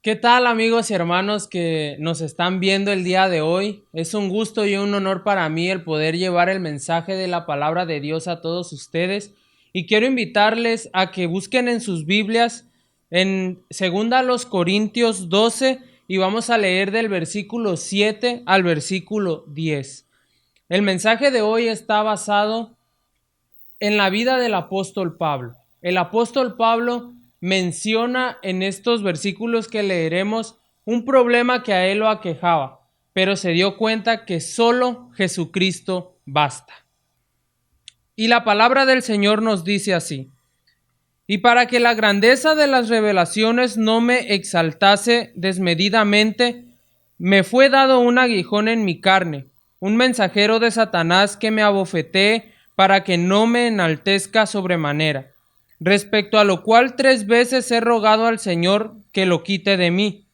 ¿Qué tal, amigos y hermanos que nos están viendo el día de hoy? Es un gusto y un honor para mí el poder llevar el mensaje de la palabra de Dios a todos ustedes, y quiero invitarles a que busquen en sus Biblias en 2 Corintios 12 y vamos a leer del versículo 7 al versículo 10. El mensaje de hoy está basado en la vida del apóstol Pablo. El apóstol Pablo menciona en estos versículos que leeremos un problema que a él lo aquejaba, pero se dio cuenta que solo Jesucristo basta. Y la palabra del Señor nos dice así: y para que la grandeza de las revelaciones no me exaltase desmedidamente, me fue dado un aguijón en mi carne, un mensajero de Satanás que me abofetee para que no me enaltezca sobremanera. Respecto a lo cual 3 veces he rogado al Señor que lo quite de mí.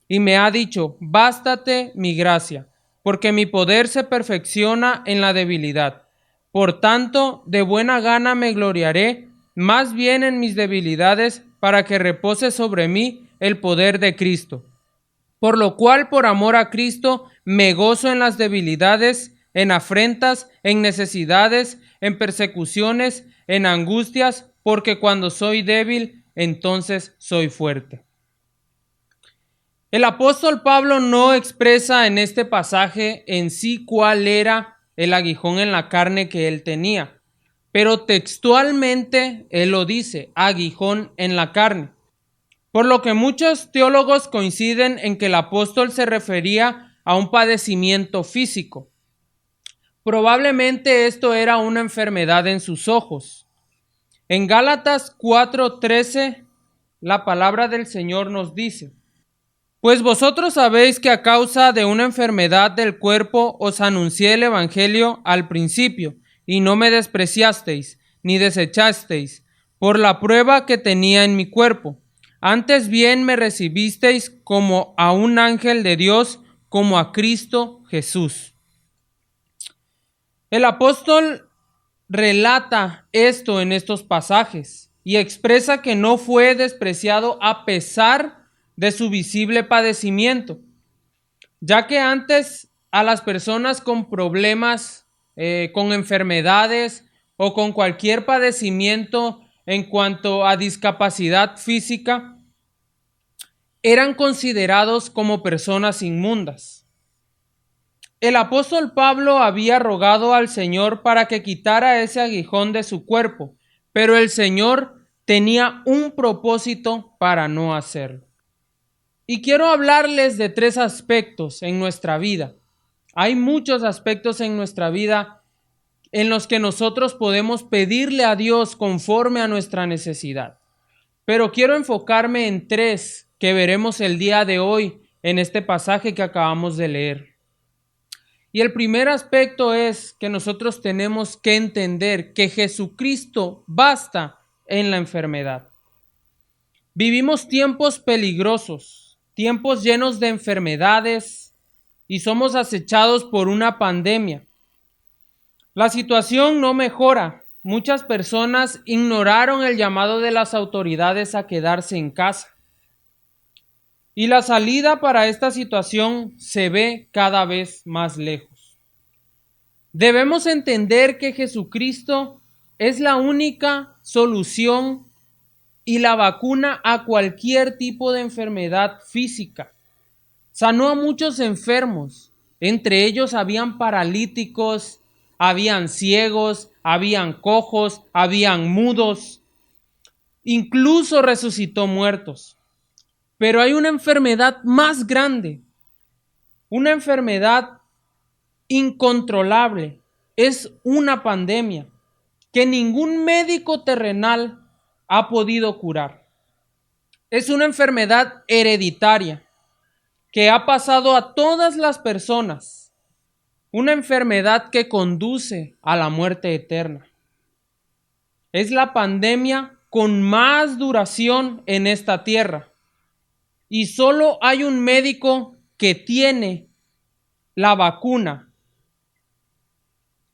Y me ha dicho: bástate mi gracia, porque mi poder se perfecciona en la debilidad. Por tanto, de buena gana me gloriaré más bien en mis debilidades, para que repose sobre mí el poder de Cristo. Por lo cual, por amor a Cristo, me gozo en las debilidades, en afrentas, en necesidades, en persecuciones, en angustias, porque cuando soy débil, entonces soy fuerte. El apóstol Pablo no expresa en este pasaje en sí cuál era el aguijón en la carne que él tenía, pero textualmente él lo dice: aguijón en la carne. Por lo que muchos teólogos coinciden en que el apóstol se refería a un padecimiento físico. Probablemente esto era una enfermedad en sus ojos. En Gálatas 4:13, la palabra del Señor nos dice: pues vosotros sabéis que a causa de una enfermedad del cuerpo os anuncié el evangelio al principio, y no me despreciasteis, ni desechasteis, por la prueba que tenía en mi cuerpo. Antes bien me recibisteis como a un ángel de Dios, como a Cristo Jesús. El apóstol relata esto en estos pasajes y expresa que no fue despreciado a pesar de su visible padecimiento, ya que antes a las personas con problemas, con enfermedades o con cualquier padecimiento en cuanto a discapacidad física, eran considerados como personas inmundas. El apóstol Pablo había rogado al Señor para que quitara ese aguijón de su cuerpo, pero el Señor tenía un propósito para no hacerlo. Y quiero hablarles de 3 aspectos en nuestra vida. Hay muchos aspectos en nuestra vida en los que nosotros podemos pedirle a Dios conforme a nuestra necesidad. Pero quiero enfocarme en 3 que veremos el día de hoy en este pasaje que acabamos de leer. Y el primer aspecto es que nosotros tenemos que entender que Jesucristo basta en la enfermedad. Vivimos tiempos peligrosos, tiempos llenos de enfermedades, y somos acechados por una pandemia. La situación no mejora. Muchas personas ignoraron el llamado de las autoridades a quedarse en casa. Y la salida para esta situación se ve cada vez más lejos. Debemos entender que Jesucristo es la única solución y la vacuna a cualquier tipo de enfermedad física. Sanó a muchos enfermos. Entre ellos habían paralíticos, habían ciegos, habían cojos, habían mudos. Incluso resucitó muertos. Pero hay una enfermedad más grande, una enfermedad incontrolable. Es una pandemia que ningún médico terrenal ha podido curar. Es una enfermedad hereditaria que ha pasado a todas las personas. Una enfermedad que conduce a la muerte eterna. Es la pandemia con más duración en esta tierra. Y solo hay un médico que tiene la vacuna.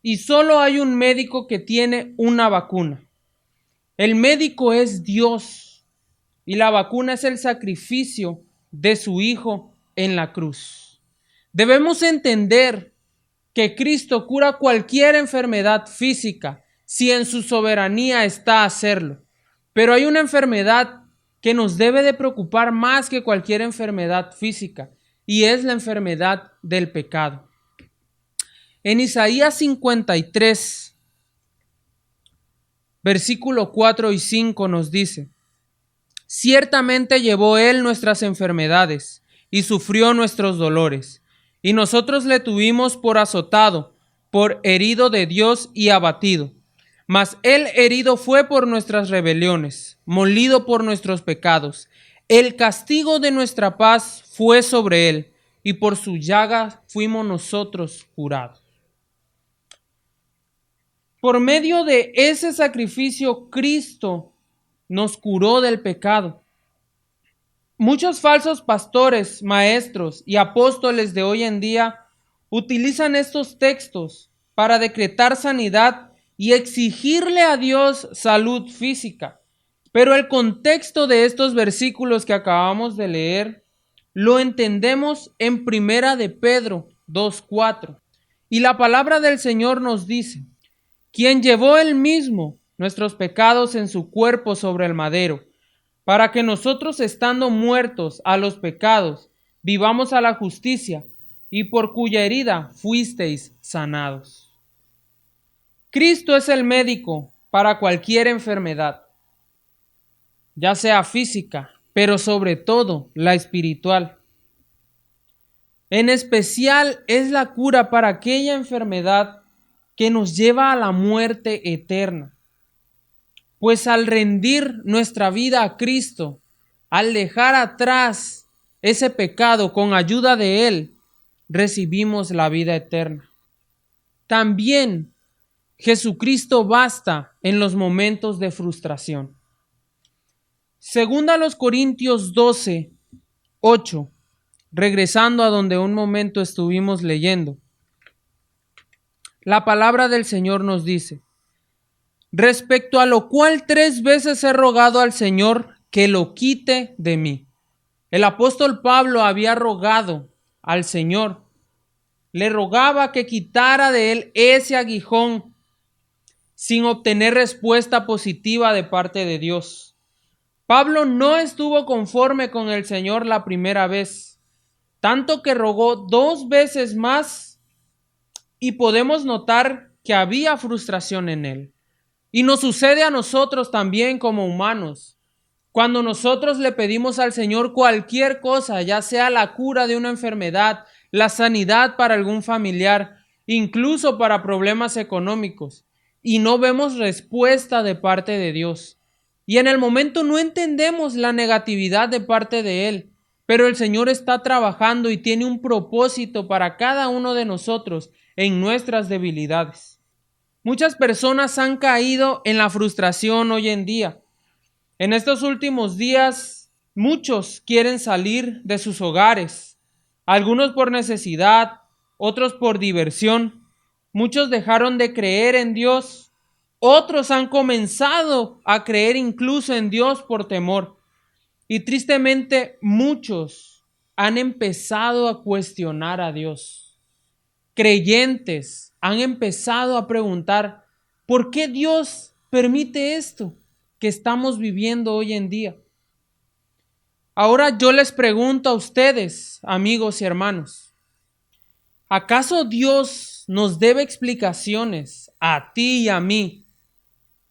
Y solo hay un médico que tiene una vacuna. El médico es Dios. Y la vacuna es el sacrificio de su Hijo en la cruz. Debemos entender que Cristo cura cualquier enfermedad física si en su soberanía está hacerlo. Pero hay una enfermedad que nos debe de preocupar más que cualquier enfermedad física, y es la enfermedad del pecado. En Isaías 53, versículo 4 y 5 nos dice: ciertamente llevó él nuestras enfermedades y sufrió nuestros dolores, y nosotros le tuvimos por azotado, por herido de Dios y abatido. Mas él herido fue por nuestras rebeliones, molido por nuestros pecados. El castigo de nuestra paz fue sobre él, y por su llaga fuimos nosotros curados. Por medio de ese sacrificio, Cristo nos curó del pecado. Muchos falsos pastores, maestros y apóstoles de hoy en día utilizan estos textos para decretar sanidad y exigirle a Dios salud física. Pero el contexto de estos versículos que acabamos de leer lo entendemos en Primera de Pedro 2:4. Y la palabra del Señor nos dice: quien llevó él mismo nuestros pecados en su cuerpo sobre el madero, para que nosotros, estando muertos a los pecados, vivamos a la justicia, y por cuya herida fuisteis sanados. Cristo es el médico para cualquier enfermedad, ya sea física, pero sobre todo la espiritual. En especial es la cura para aquella enfermedad que nos lleva a la muerte eterna. Pues al rendir nuestra vida a Cristo, al dejar atrás ese pecado con ayuda de Él, recibimos la vida eterna. También Jesucristo basta en los momentos de frustración. Segunda a los Corintios 12:8, regresando a donde un momento estuvimos leyendo, la palabra del Señor nos dice: respecto a lo cual 3 veces he rogado al Señor que lo quite de mí. El apóstol Pablo había rogado al Señor, le rogaba que quitara de él ese aguijón sin obtener respuesta positiva de parte de Dios. Pablo no estuvo conforme con el Señor la primera vez, tanto que rogó 2 veces más, y podemos notar que había frustración en él. Y nos sucede a nosotros también como humanos. Cuando nosotros le pedimos al Señor cualquier cosa, ya sea la cura de una enfermedad, la sanidad para algún familiar, incluso para problemas económicos, y no vemos respuesta de parte de Dios. Y en el momento no entendemos la negatividad de parte de Él, pero el Señor está trabajando y tiene un propósito para cada uno de nosotros en nuestras debilidades. Muchas personas han caído en la frustración hoy en día. En estos últimos días, muchos quieren salir de sus hogares, algunos por necesidad, otros por diversión. Muchos dejaron de creer en Dios, otros han comenzado a creer incluso en Dios por temor. Y tristemente muchos han empezado a cuestionar a Dios. Creyentes han empezado a preguntar: ¿por qué Dios permite esto que estamos viviendo hoy en día? Ahora yo les pregunto a ustedes, amigos y hermanos, ¿acaso Dios nos debe explicaciones a ti y a mí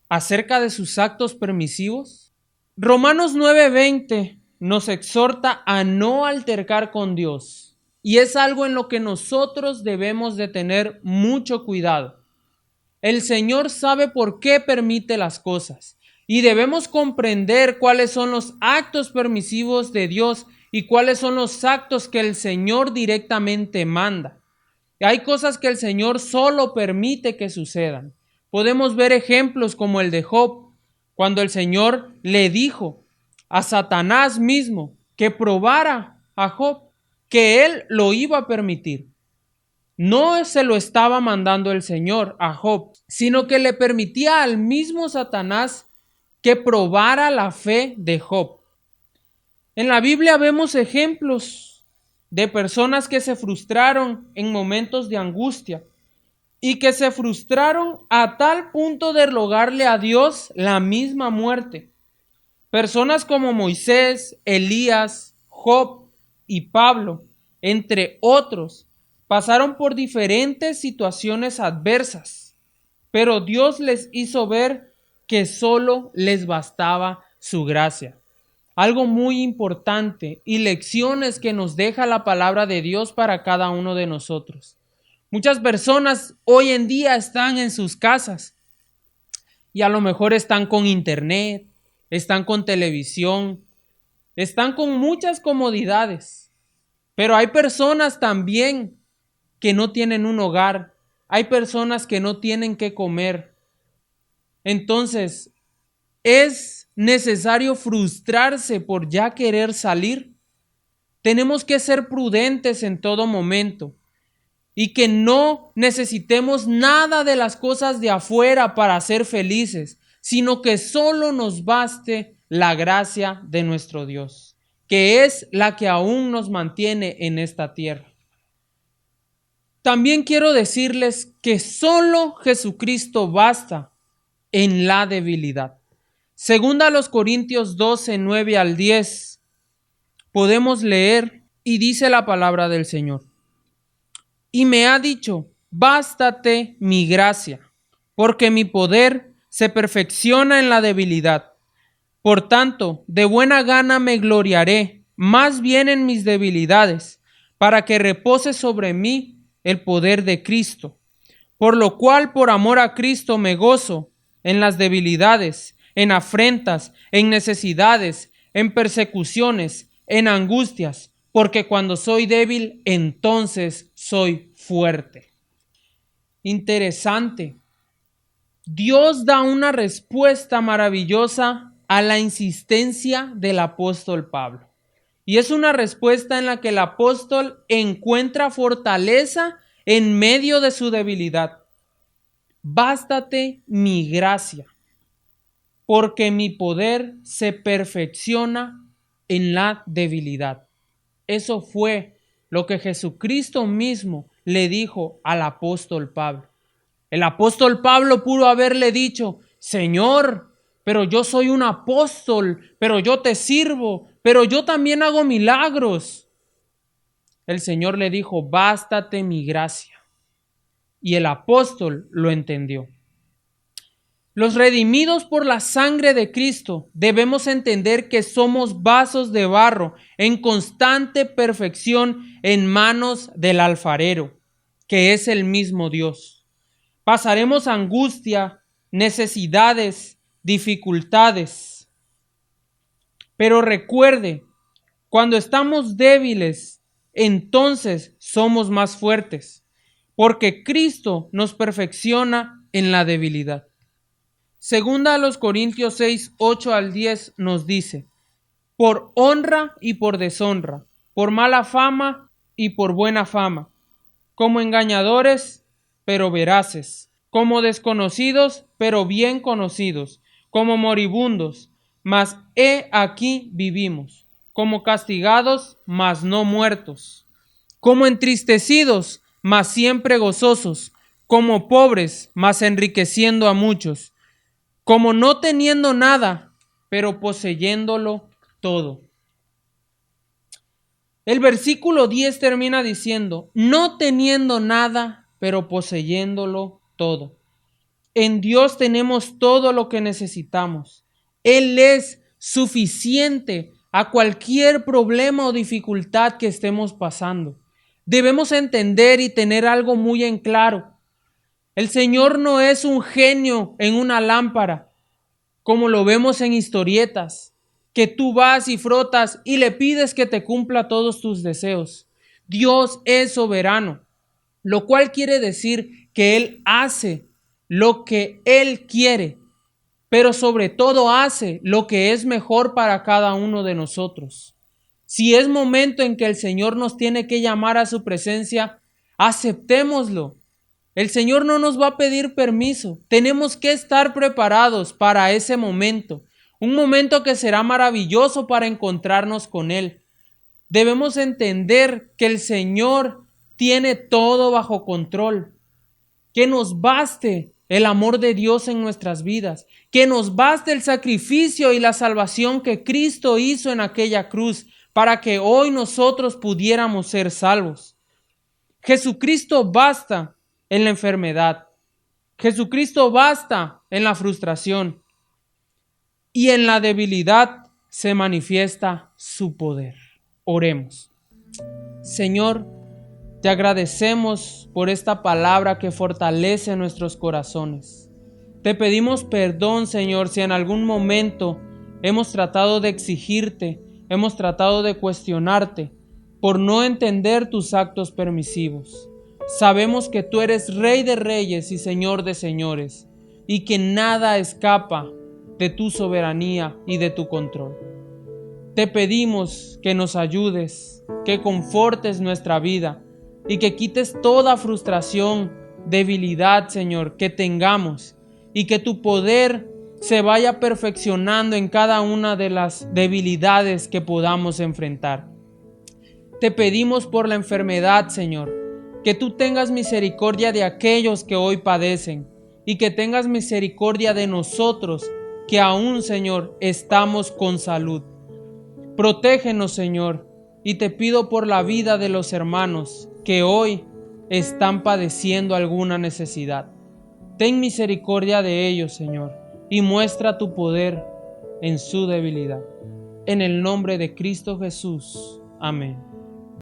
acerca de sus actos permisivos? Romanos 9:20 nos exhorta a no altercar con Dios, y es algo en lo que nosotros debemos de tener mucho cuidado. El Señor sabe por qué permite las cosas, y debemos comprender cuáles son los actos permisivos de Dios y cuáles son los actos que el Señor directamente manda. Hay cosas que el Señor solo permite que sucedan. Podemos ver ejemplos como el de Job, cuando el Señor le dijo a Satanás mismo que probara a Job, que él lo iba a permitir. No se lo estaba mandando el Señor a Job, sino que le permitía al mismo Satanás que probara la fe de Job. En la Biblia vemos ejemplos de personas que se frustraron en momentos de angustia y que se frustraron a tal punto de rogarle a Dios la misma muerte. Personas como Moisés, Elías, Job y Pablo, entre otros, pasaron por diferentes situaciones adversas, pero Dios les hizo ver que solo les bastaba su gracia. Algo muy importante y lecciones que nos deja la palabra de Dios para cada uno de nosotros. Muchas personas hoy en día están en sus casas y a lo mejor están con internet, están con televisión, están con muchas comodidades, pero hay personas también que no tienen un hogar, hay personas que no tienen qué comer. Entonces, ¿es necesario frustrarse por ya querer salir? Tenemos que ser prudentes en todo momento y que no necesitemos nada de las cosas de afuera para ser felices, sino que solo nos baste la gracia de nuestro Dios, que es la que aún nos mantiene en esta tierra. También quiero decirles que solo Jesucristo basta en la debilidad. Segunda a los Corintios 12, 9 al 10, podemos leer y dice la palabra del Señor. Y me ha dicho, bástate mi gracia, porque mi poder se perfecciona en la debilidad. Por tanto, de buena gana me gloriaré, más bien en mis debilidades, para que repose sobre mí el poder de Cristo. Por lo cual, por amor a Cristo, me gozo en las debilidades, en afrentas, en necesidades, en persecuciones, en angustias, porque cuando soy débil, entonces soy fuerte. Interesante. Dios da una respuesta maravillosa a la insistencia del apóstol Pablo. Y es una respuesta en la que el apóstol encuentra fortaleza en medio de su debilidad. Bástate mi gracia, porque mi poder se perfecciona en la debilidad. Eso fue lo que Jesucristo mismo le dijo al apóstol Pablo. El apóstol Pablo pudo haberle dicho, Señor, pero yo soy un apóstol, pero yo te sirvo, pero yo también hago milagros. El Señor le dijo, bástate mi gracia. Y el apóstol lo entendió. Los redimidos por la sangre de Cristo debemos entender que somos vasos de barro en constante perfección en manos del alfarero, que es el mismo Dios. Pasaremos angustia, necesidades, dificultades. Pero recuerde, cuando estamos débiles, entonces somos más fuertes, porque Cristo nos perfecciona en la debilidad. Segunda a los Corintios 6, 8 al 10 nos dice, por honra y por deshonra, por mala fama y por buena fama, como engañadores, pero veraces, como desconocidos, pero bien conocidos, como moribundos, mas he aquí vivimos, como castigados, mas no muertos, como entristecidos, mas siempre gozosos, como pobres, mas enriqueciendo a muchos, como no teniendo nada, pero poseyéndolo todo. El versículo 10 termina diciendo, no teniendo nada, pero poseyéndolo todo. En Dios tenemos todo lo que necesitamos. Él es suficiente a cualquier problema o dificultad que estemos pasando. Debemos entender y tener algo muy en claro. El Señor no es un genio en una lámpara, como lo vemos en historietas, que tú vas y frotas y le pides que te cumpla todos tus deseos. Dios es soberano, lo cual quiere decir que Él hace lo que Él quiere, pero sobre todo hace lo que es mejor para cada uno de nosotros. Si es momento en que el Señor nos tiene que llamar a su presencia, aceptémoslo. El Señor no nos va a pedir permiso. Tenemos que estar preparados para ese momento. un momento que será maravilloso para encontrarnos con Él. Debemos entender que el Señor tiene todo bajo control, que nos baste el amor de Dios en nuestras vidas, que nos baste el sacrificio y la salvación que Cristo hizo en aquella cruz para que hoy nosotros pudiéramos ser salvos. Jesucristo basta en la enfermedad. Jesucristo basta en la frustración. Y en la debilidad se manifiesta su poder. Oremos. Señor, te agradecemos por esta palabra que fortalece nuestros corazones. Te pedimos perdón, Señor, si en algún momento hemos tratado de exigirte, hemos tratado de cuestionarte por no entender tus actos permisivos. Sabemos que tú eres Rey de Reyes y Señor de Señores, y que nada escapa de tu soberanía y de tu control. Te pedimos que nos ayudes, que confortes nuestra vida y que quites toda frustración, debilidad, Señor, que tengamos, y que tu poder se vaya perfeccionando en cada una de las debilidades que podamos enfrentar. Te pedimos por la enfermedad, Señor, que tú tengas misericordia de aquellos que hoy padecen y que tengas misericordia de nosotros que aún, Señor, estamos con salud. Protégenos, Señor, y te pido por la vida de los hermanos que hoy están padeciendo alguna necesidad. Ten misericordia de ellos, Señor, y muestra tu poder en su debilidad. En el nombre de Cristo Jesús. Amén.